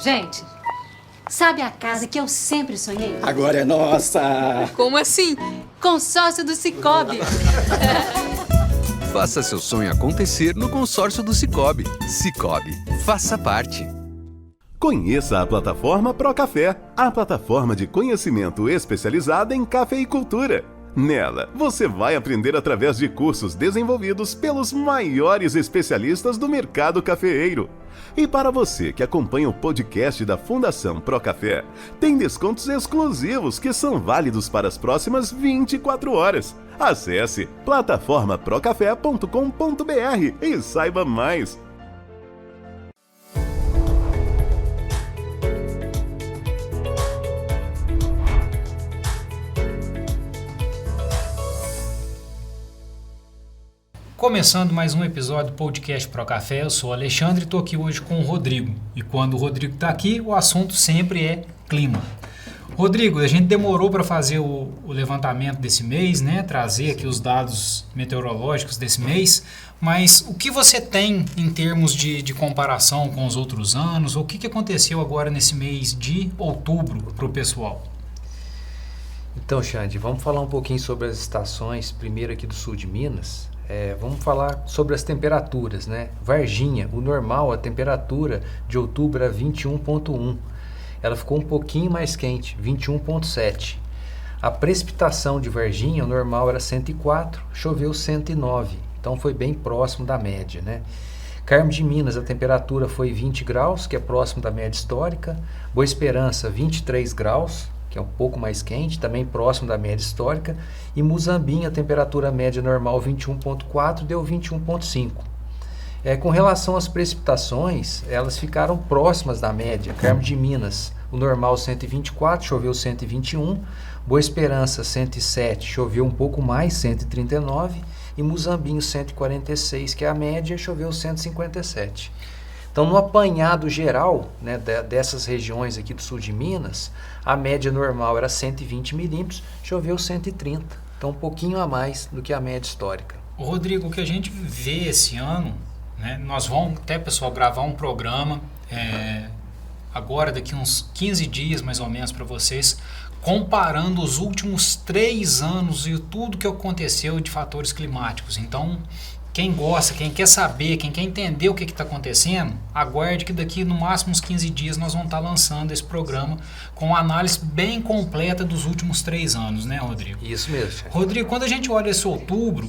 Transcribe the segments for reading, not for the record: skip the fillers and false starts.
Gente, sabe a casa que eu sempre sonhei? Agora é nossa! Como assim? Consórcio do Sicoob. Faça seu sonho acontecer no consórcio do Sicoob. Sicoob, faça parte. Conheça a plataforma Procafé, a plataforma de conhecimento especializada em cafeicultura. Nela, você vai aprender através de cursos desenvolvidos pelos maiores especialistas do mercado cafeeiro. E para você que acompanha o podcast da Fundação Procafé, tem descontos exclusivos que são válidos para as próximas 24 horas. Acesse plataformaprocafé.com.br e saiba mais. Começando mais um episódio do podcast Procafé, eu sou o Alexandre e estou aqui hoje com o Rodrigo. E quando o Rodrigo está aqui, o assunto sempre é clima. Rodrigo, a gente demorou para fazer o levantamento desse mês, né? Trazer aqui os dados meteorológicos desse mês, mas o que você tem em termos de comparação com os outros anos? O que aconteceu agora nesse mês de outubro para o pessoal? Então, Xande, vamos falar um pouquinho sobre as estações, primeiro aqui do sul de Minas. Vamos falar sobre as temperaturas, né? Varginha, o normal, a temperatura de outubro era 21,1. Ela ficou um pouquinho mais quente, 21,7. A precipitação de Varginha, o normal era 104, choveu 109. Então foi bem próximo da média, né? Carmo de Minas, a temperatura foi 20 graus, que é próximo da média histórica. Boa Esperança, 23 graus. Que é um pouco mais quente, também próximo da média histórica, e Muzambinho, a temperatura média normal 21,4, deu 21,5. Com relação às precipitações, elas ficaram próximas da média. Carmo de Minas, o normal 124, choveu 121, Boa Esperança 107, choveu um pouco mais, 139, e Muzambinho 146, que é a média, choveu 157. Então, no apanhado geral, né, dessas regiões aqui do sul de Minas, a média normal era 120 milímetros, choveu 130. Então, um pouquinho a mais do que a média histórica. Rodrigo, o que a gente vê esse ano, né, nós vamos até, pessoal, gravar um programa agora, daqui uns 15 dias mais ou menos para vocês, comparando os últimos 3 anos e tudo que aconteceu de fatores climáticos. Então, quem gosta, quem quer saber, quem quer entender o que está acontecendo, aguarde que daqui no máximo uns 15 dias nós vamos estar lançando esse programa com uma análise bem completa dos últimos 3 anos, né, Rodrigo? Isso mesmo. Rodrigo, quando a gente olha esse outubro,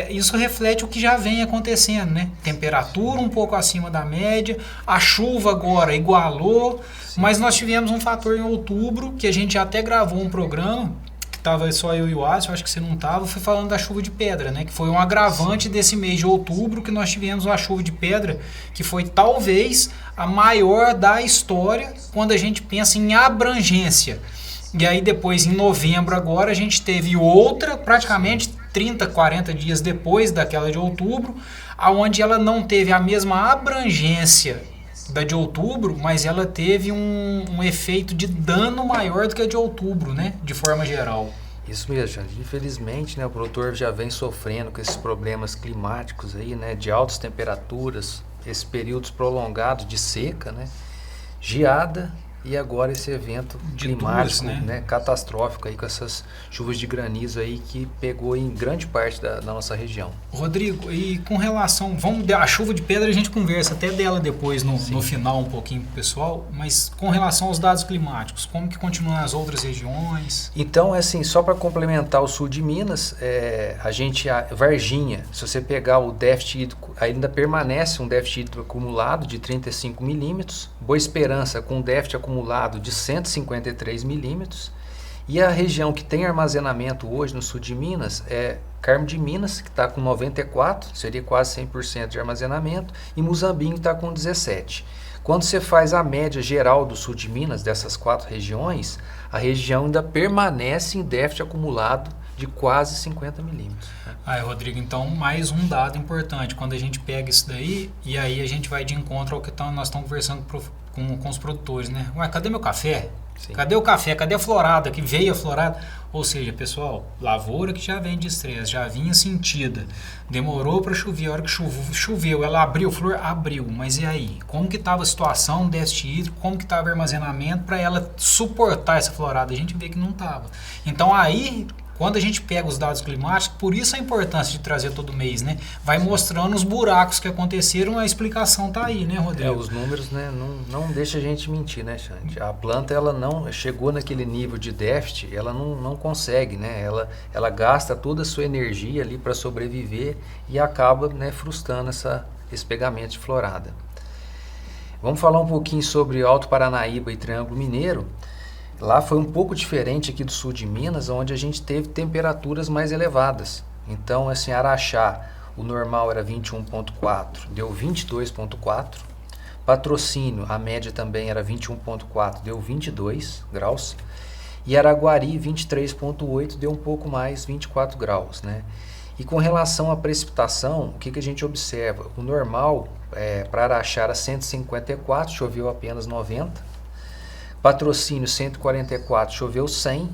isso reflete o que já vem acontecendo, né? Temperatura um pouco acima da média, a chuva agora igualou, sim, mas nós tivemos um fator em outubro que a gente até gravou um programa, estava só eu e o Alisson, acho que você não estava, foi falando da chuva de pedra, né? Que foi um agravante desse mês de outubro, que nós tivemos uma chuva de pedra que foi talvez a maior da história quando a gente pensa em abrangência. E aí depois, em novembro agora, a gente teve outra, praticamente 30, 40 dias depois daquela de outubro, onde ela não teve a mesma abrangência da de outubro, mas ela teve um efeito de dano maior do que a de outubro, né? De forma geral. Isso mesmo, Xande. Infelizmente, né, o produtor já vem sofrendo com esses problemas climáticos aí, né? De altas temperaturas, esses períodos prolongados de seca, né? Geada e agora esse evento climático, né, catastrófico aí com essas chuvas de granizo aí que pegou em grande parte da nossa região. Rodrigo, e com relação, a chuva de pedra a gente conversa até dela depois no final um pouquinho pro pessoal, mas com relação aos dados climáticos, como que continuam as outras regiões? Então, assim, só para complementar o sul de Minas, Varginha, se você pegar o déficit hídrico, ainda permanece um déficit hídrico acumulado de 35 milímetros, Boa Esperança com déficit acumulado de 153 milímetros, e a região que tem armazenamento hoje no sul de Minas é Carmo de Minas, que está com 94, seria quase 100% de armazenamento, e Muzambinho está com 17. Quando você faz a média geral do sul de Minas, dessas 4 regiões, a região ainda permanece em déficit acumulado de quase 50 milímetros. Rodrigo, então mais um dado importante, quando a gente pega isso daí, e aí a gente vai de encontro ao que nós estamos conversando com os produtores, né? Ué, cadê meu café? Sim. Cadê o café? Cadê a florada? Que veio a florada? Ou seja, pessoal, lavoura que já vem de estresse, já vinha sentida. Demorou para chover, a hora que choveu, ela abriu flor? Abriu. Mas e aí? Como que estava a situação do déficit hídrico? Como que estava o armazenamento para ela suportar essa florada? A gente vê que não estava. Então aí, quando a gente pega os dados climáticos, por isso a importância de trazer todo mês, né? Vai mostrando os buracos que aconteceram, a explicação tá aí, né, Rodrigo? Os números, né, não deixa a gente mentir, né, Xande? A planta, ela não chegou naquele nível de déficit, ela não consegue, né? Ela gasta toda a sua energia ali para sobreviver e acaba, né, frustrando esse pegamento de florada. Vamos falar um pouquinho sobre Alto Paranaíba e Triângulo Mineiro. Lá foi um pouco diferente aqui do sul de Minas, onde a gente teve temperaturas mais elevadas. Então, assim, Araxá, o normal era 21,4, deu 22,4. Patrocínio, a média também era 21,4, deu 22 graus. E Araguari, 23,8, deu um pouco mais, 24 graus, né? E com relação à precipitação, o que a gente observa? O normal para Araxá era 154, choveu apenas 90. Patrocínio 144, choveu 100,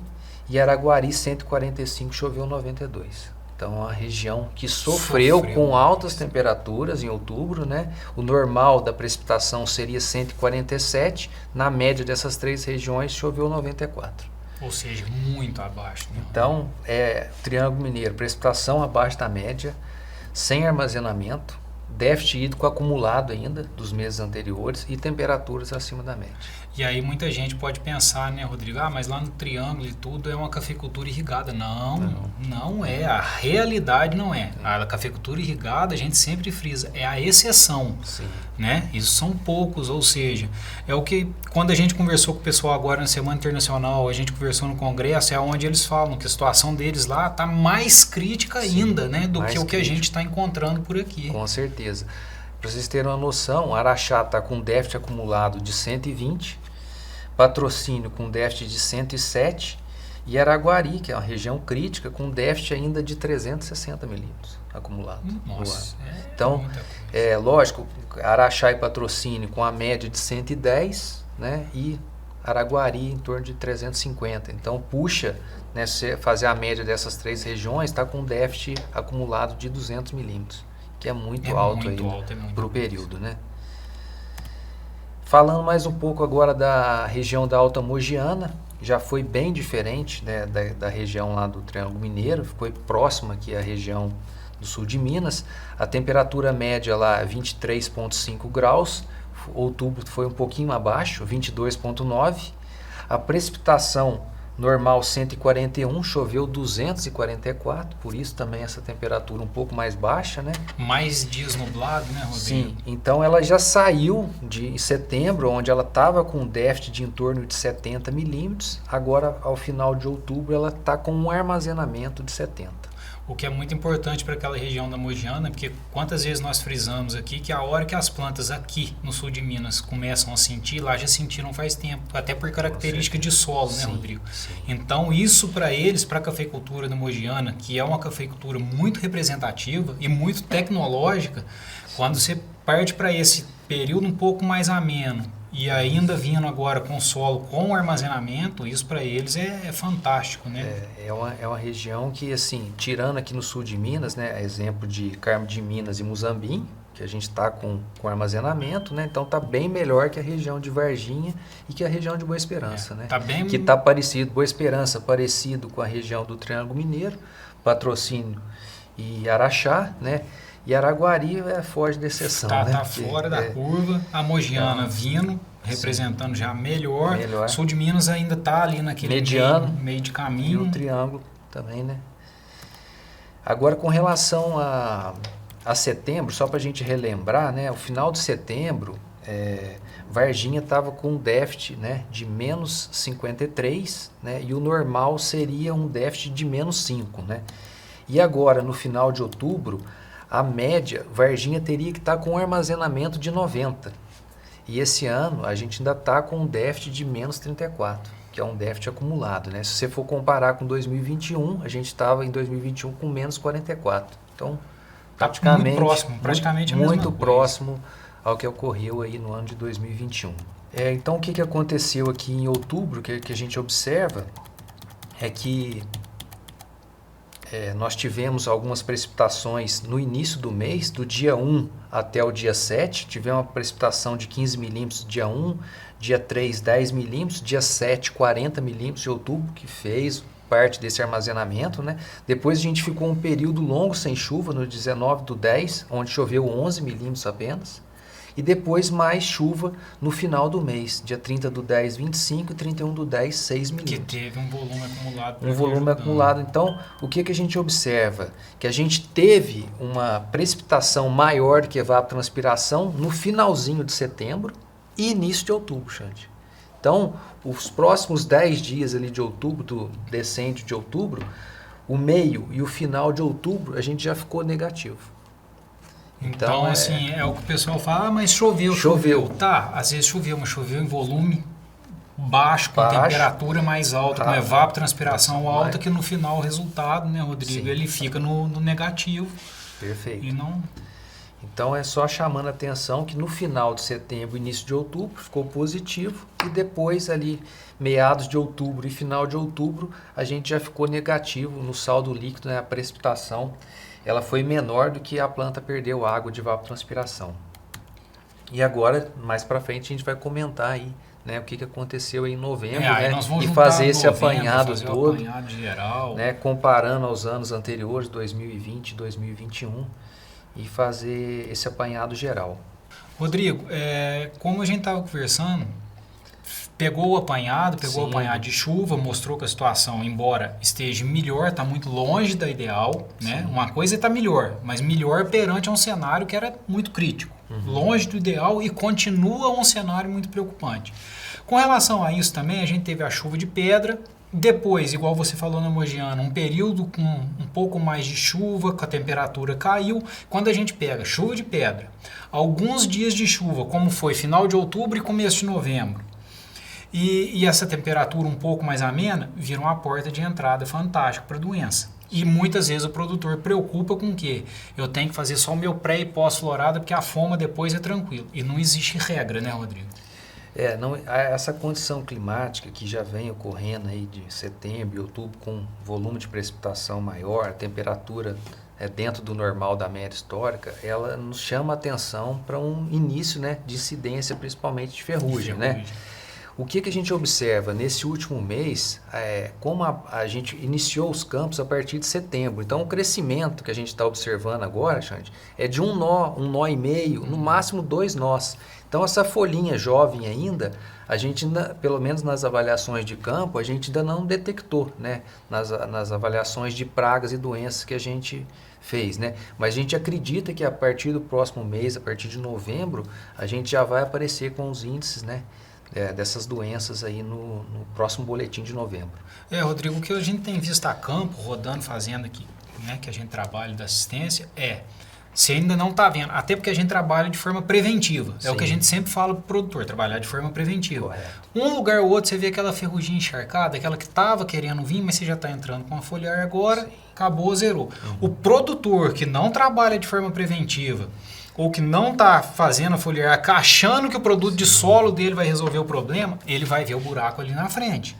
e Araguari 145, choveu 92. Então, a região que sofreu com altas temperaturas em outubro, né? O normal da precipitação seria 147, na média dessas três regiões choveu 94. Ou seja, muito abaixo. Né? Então, Triângulo Mineiro, precipitação abaixo da média, sem armazenamento, déficit hídrico acumulado ainda dos meses anteriores e temperaturas acima da média. E aí muita gente pode pensar, né, Rodrigo, mas lá no Triângulo e tudo é uma cafeicultura irrigada. Não é. A realidade não é. A cafeicultura irrigada, a gente sempre frisa, é a exceção. Sim. Né? Isso são poucos, ou seja, é o que quando a gente conversou com o pessoal agora na Semana Internacional, a gente conversou no Congresso, é onde eles falam que a situação deles lá está mais crítica ainda, né, do que o que a gente está encontrando por aqui. Com certeza. Para vocês terem uma noção, Araxá está com déficit acumulado de 120, Patrocínio com déficit de 107 e Araguari, que é uma região crítica, com déficit ainda de 360 milímetros acumulado. Nossa, então, lógico, Araxá e Patrocínio com a média de 110, né, e Araguari em torno de 350. Então, puxa, né, se fazer a média dessas três regiões, está com déficit acumulado de 200 milímetros, que é muito alto para o período, né? Falando mais um pouco agora da região da Alta Mogiana, já foi bem diferente, né, da região lá do Triângulo Mineiro, ficou próxima aqui à região do sul de Minas. A temperatura média lá 23,5 graus, outubro foi um pouquinho abaixo, 22,9. A precipitação normal 141, choveu 244, por isso também essa temperatura um pouco mais baixa, né? Mais dias nublado, né, Rodrigo? Sim, então ela já saiu de setembro, onde ela estava com um déficit de em torno de 70 milímetros, agora ao final de outubro ela está com um armazenamento de 70. O que é muito importante para aquela região da Mogiana, porque quantas vezes nós frisamos aqui que a hora que as plantas aqui no sul de Minas começam a sentir, lá já sentiram faz tempo, até por característica de solo, né, Rodrigo? Sim. Então isso para eles, para a cafeicultura da Mogiana, que é uma cafeicultura muito representativa e muito tecnológica, quando você parte para esse período um pouco mais ameno, e ainda vindo agora com solo, com armazenamento, isso para eles é fantástico, né? É uma região que, assim, tirando aqui no sul de Minas, né, exemplo de Carmo de Minas e Muzambinho, que a gente está com armazenamento, né? Então está bem melhor que a região de Varginha e que a região de Boa Esperança, né? Tá bem... Que está parecido, Boa Esperança parecido com a região do Triângulo Mineiro, Patrocínio e Araxá, né? E Araguari foge da exceção, né? Tá fora da curva. A Mogiana vindo, representando já melhor. Sul de Minas ainda tá ali naquele meio de caminho. E o Triângulo também, né? Agora, com relação a setembro, só para a gente relembrar, né? O final de setembro, Varginha estava com um déficit, né, de menos 53, né? E o normal seria um déficit de menos 5, né? E agora, no final de outubro, a média, Varginha teria que estar com um armazenamento de 90. E esse ano a gente ainda está com um déficit de menos 34, que é um déficit acumulado, né? Se você for comparar com 2021, a gente estava em 2021 com menos 44. Então, praticamente muito próximo ao que ocorreu aí no ano de 2021. Então, o que aconteceu aqui em outubro, que a gente observa, é que nós tivemos algumas precipitações no início do mês, do dia 1 até o dia 7, tivemos uma precipitação de 15 milímetros dia 1, dia 3, 10 milímetros, dia 7, 40 milímetros de outubro, que fez parte desse armazenamento, né? Depois a gente ficou um período longo sem chuva, no 19 do 10, onde choveu 11 milímetros apenas, e depois mais chuva no final do mês, dia 30 do 10, 25 e 31 do 10, 6 milímetros. Que teve um volume acumulado. Um volume acumulado. Então, o que a gente observa? Que a gente teve uma precipitação maior do que evapotranspiração no finalzinho de setembro e início de outubro, Xande. Então, os próximos 10 dias ali de outubro, do decente de outubro, o meio e o final de outubro, a gente já ficou negativo. Então, assim, é o que o pessoal fala, mas choveu. Tá, às vezes choveu, mas choveu em volume baixo, com temperatura mais alta, com evapotranspiração alta, que no final o resultado, né, Rodrigo, ele fica no negativo. Perfeito. E não... Então, é só chamando a atenção que no final de setembro, início de outubro, ficou positivo, e depois ali, meados de outubro e final de outubro, a gente já ficou negativo no saldo líquido, né, a precipitação. Ela foi menor do que a planta perdeu água de evapotranspiração. E agora, mais para frente, a gente vai comentar aí, né, o que aconteceu aí em novembro, né, e fazer esse apanhado todo, apanhado geral, né, comparando aos anos anteriores, 2020 e 2021, e fazer esse apanhado geral. Rodrigo, como a gente estava conversando, pegou o apanhado de chuva, mostrou que a situação, embora esteja melhor, está muito longe da ideal, né? Uma coisa está melhor, mas melhor perante um cenário que era muito crítico, longe do ideal, e continua um cenário muito preocupante. Com relação a isso também, a gente teve a chuva de pedra, depois, igual você falou na Mogiana, um período com um pouco mais de chuva, que a temperatura caiu. Quando a gente pega chuva de pedra, alguns dias de chuva, como foi final de outubro e começo de novembro, e essa temperatura um pouco mais amena, vira uma porta de entrada fantástica para a doença. E muitas vezes o produtor preocupa com o quê? Eu tenho que fazer só o meu pré e pós-florada, porque a foma depois é tranquilo. E não existe regra, né, Rodrigo? Essa condição climática que já vem ocorrendo aí de setembro e outubro, com volume de precipitação maior, a temperatura dentro do normal da média histórica, ela nos chama a atenção para um início, né, de incidência, principalmente de ferrugem, né? O que a gente observa nesse último mês, como a gente iniciou os campos a partir de setembro. Então, o crescimento que a gente está observando agora, Xande, é de um nó e meio, no máximo 2 nós. Então, essa folhinha jovem ainda, a gente, pelo menos nas avaliações de campo, a gente ainda não detectou, né, nas avaliações de pragas e doenças que a gente fez, né? Mas a gente acredita que a partir do próximo mês, a partir de novembro, a gente já vai aparecer com os índices, né, dessas doenças aí no próximo boletim de novembro. Rodrigo, o que a gente tem visto a campo, rodando, fazendo aqui, né, que a gente trabalha da assistência, você ainda não está vendo, até porque a gente trabalha de forma preventiva. Sim. É o que a gente sempre fala para o produtor, trabalhar de forma preventiva. Correto. Um lugar ou outro você vê aquela ferrugem encharcada, aquela que estava querendo vir, mas você já está entrando com a foliar agora, sim, acabou, zerou. O produtor que não trabalha de forma preventiva, ou que não está fazendo a foliar, achando que o produto de solo dele vai resolver o problema, ele vai ver o buraco ali na frente.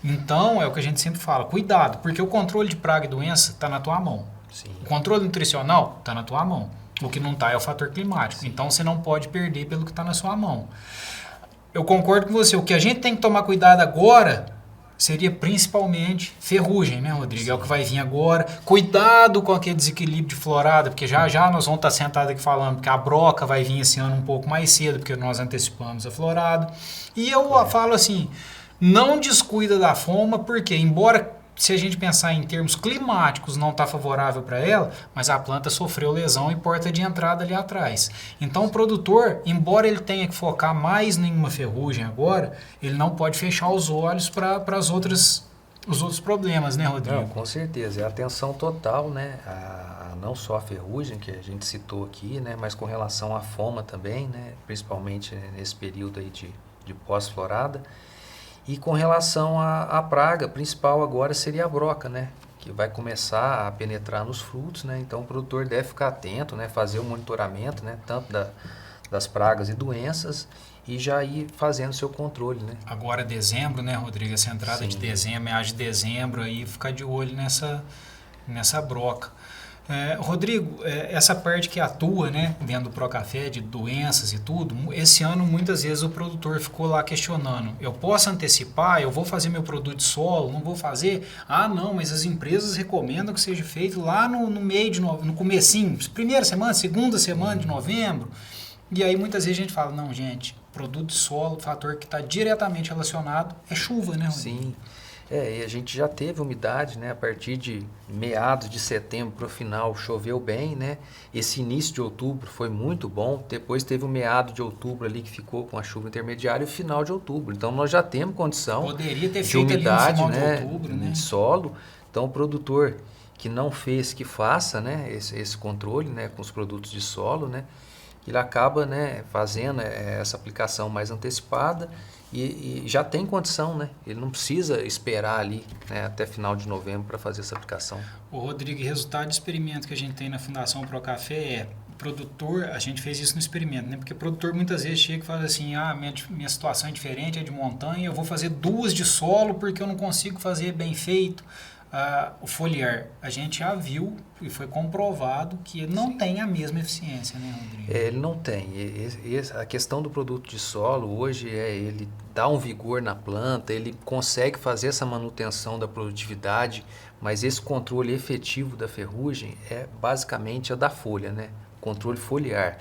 Então, é o que a gente sempre fala, cuidado, porque o controle de praga e doença está na tua mão. Sim. O controle nutricional está na tua mão. O que não está é o fator climático. Sim. Então, você não pode perder pelo que está na sua mão. Eu concordo com você. O que a gente tem que tomar cuidado agora seria principalmente ferrugem, né, Rodrigo? Sim. É o que vai vir agora. Cuidado com aquele desequilíbrio de florada, porque já nós vamos estar sentados aqui falando que a broca vai vir esse ano um pouco mais cedo, porque nós antecipamos a florada. E eu falo assim, não descuida da foma, porque embora, se a gente pensar em termos climáticos, não está favorável para ela, mas a planta sofreu lesão e porta de entrada ali atrás. Então o produtor, embora ele tenha que focar mais em uma ferrugem agora, ele não pode fechar os olhos para os outros problemas, né, Rodrigo? Não, com certeza, é atenção total, né, não só a ferrugem que a gente citou aqui, né, mas com relação à foma também, né, principalmente nesse período aí de pós-florada. E com relação à praga, principal agora seria a broca, né? Que vai começar a penetrar nos frutos, né? Então o produtor deve ficar atento, né? Fazer o monitoramento, né? Tanto das pragas e doenças e já ir fazendo seu controle, né? Agora dezembro, né, Rodrigo? Essa entrada Sim. de dezembro, meados de dezembro, aí ficar de olho nessa broca. Rodrigo, essa parte que atua, né, dentro do Procafé, de doenças e tudo, esse ano muitas vezes o produtor ficou lá questionando, eu posso antecipar, eu vou fazer meu produto de solo, não vou fazer? Ah, não, mas as empresas recomendam que seja feito lá no meio de no comecinho, primeira semana, segunda semana de novembro. E aí muitas vezes a gente fala, não, gente, produto de solo, o fator que está diretamente relacionado é chuva, né, Rodrigo? Sim. E a gente já teve umidade, né? A partir de meados de setembro para o final choveu bem, né? Esse início de outubro foi muito bom. Depois teve o meado de outubro ali que ficou com a chuva intermediária e o final de outubro. Então nós já temos condição Poderia ter de feito umidade, ali no final né? de outubro, né? De solo. Então o produtor que não fez, que faça, né? Esse controle, né? Com os produtos de solo, né? Ele acaba, né? Fazendo essa aplicação mais antecipada. E já tem condição, né? Ele não precisa esperar ali, né, até final de novembro para fazer essa aplicação. O Rodrigo, o resultado de experimento que a gente tem na Fundação Procafé o produtor, a gente fez isso no experimento, né? Porque o produtor muitas vezes chega e fala assim, minha situação é diferente, é de montanha, eu vou fazer 2 de solo porque eu não consigo fazer bem feito. O foliar, a gente já viu e foi comprovado que ele não tem a mesma eficiência, né, Rodrigo? Ele não tem. A questão do produto de solo hoje ele dá um vigor na planta, ele consegue fazer essa manutenção da produtividade, mas esse controle efetivo da ferrugem é basicamente a da folha, né? Controle foliar.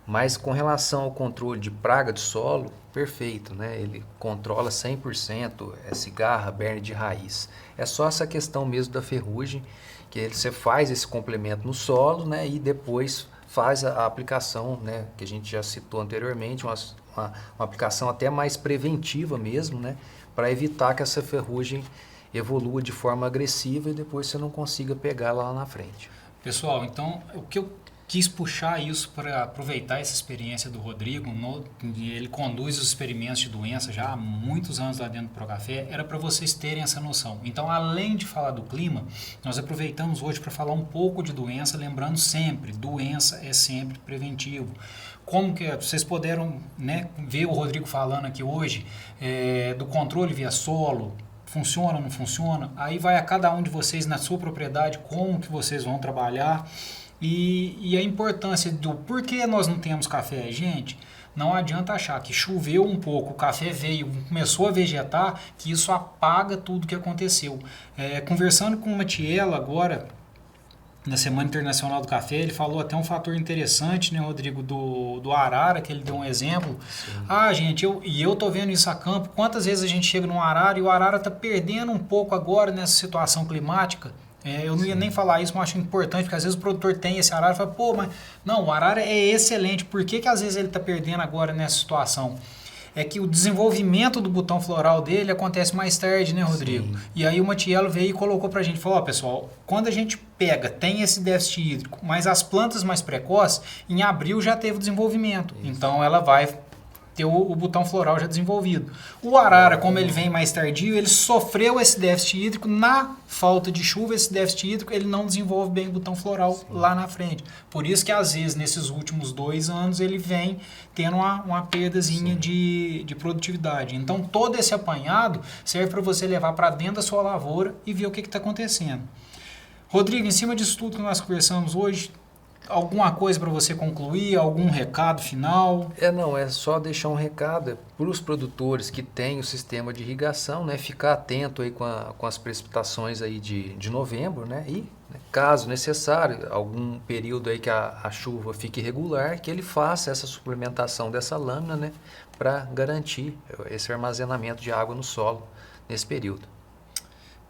Mas com relação ao controle de praga de solo, perfeito, né? Ele controla 100%, cigarra, berne de raiz. É só essa questão mesmo da ferrugem, que você faz esse complemento no solo, né? E depois faz a aplicação, né? Que a gente já citou anteriormente, uma aplicação até mais preventiva mesmo, né? Para evitar que essa ferrugem evolua de forma agressiva e depois você não consiga pegar lá na frente. Pessoal, então o que eu quis puxar isso para aproveitar essa experiência do Rodrigo, ele conduz os experimentos de doença já há muitos anos lá dentro do Procafé, era para vocês terem essa noção. Então, além de falar do clima, nós aproveitamos hoje para falar um pouco de doença, lembrando sempre, doença é sempre preventivo. Como que vocês puderam, né, ver o Rodrigo falando aqui hoje do controle via solo, funciona ou não funciona, aí vai a cada um de vocês na sua propriedade como que vocês vão trabalhar. E a importância do porquê nós não temos café, gente, não adianta achar que choveu um pouco, o café veio, começou a vegetar, que isso apaga tudo que aconteceu. Conversando com o Matiello agora, na Semana Internacional do Café, ele falou até um fator interessante, né, Rodrigo, do arara, que ele deu um exemplo. Sim. Gente, eu tô vendo isso a campo, quantas vezes a gente chega num arara e o arara tá perdendo um pouco agora nessa situação climática. Eu não ia nem falar isso, mas acho importante, porque às vezes o produtor tem esse arara e fala, mas não, o arara é excelente, por que às vezes ele está perdendo agora nessa situação? É que o desenvolvimento do botão floral dele acontece mais tarde, né, Rodrigo? Sim. E aí o Matiello veio e colocou pra gente, falou, pessoal, quando a gente tem esse déficit hídrico, mas as plantas mais precoces, em abril já teve o desenvolvimento, isso. Então ela vai ter o botão floral já desenvolvido. O arara, como ele vem mais tardio, ele sofreu esse déficit hídrico, na falta de chuva, esse déficit hídrico, ele não desenvolve bem o botão floral Sim. lá na frente. Por isso que, às vezes, nesses últimos 2 anos, ele vem tendo uma perdazinha de produtividade. Então, todo esse apanhado serve para você levar para dentro da sua lavoura e ver o que está acontecendo. Rodrigo, em cima disso tudo que nós conversamos hoje, alguma coisa para você concluir? Algum recado final? É só deixar um recado para os produtores que têm o sistema de irrigação, né? Ficar atento aí com as precipitações aí de novembro, né? E, caso necessário, algum período aí que a chuva fique irregular, que ele faça essa suplementação dessa lâmina, né? Para garantir esse armazenamento de água no solo nesse período.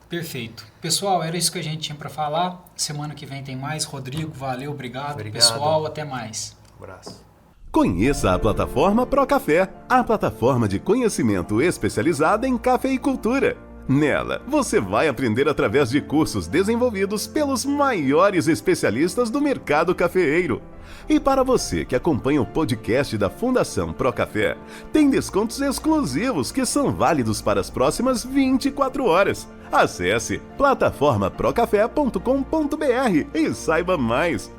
Perfeito. Pessoal, era isso que a gente tinha para falar. Semana que vem tem mais. Rodrigo, valeu, obrigado. Pessoal, até mais. Um abraço. Conheça a plataforma Procafé, a plataforma de conhecimento especializada em cafeicultura. Nela, você vai aprender através de cursos desenvolvidos pelos maiores especialistas do mercado cafeeiro. E para você que acompanha o podcast da Fundação Procafé, tem descontos exclusivos que são válidos para as próximas 24 horas. Acesse plataformaprocafé.com.br e saiba mais.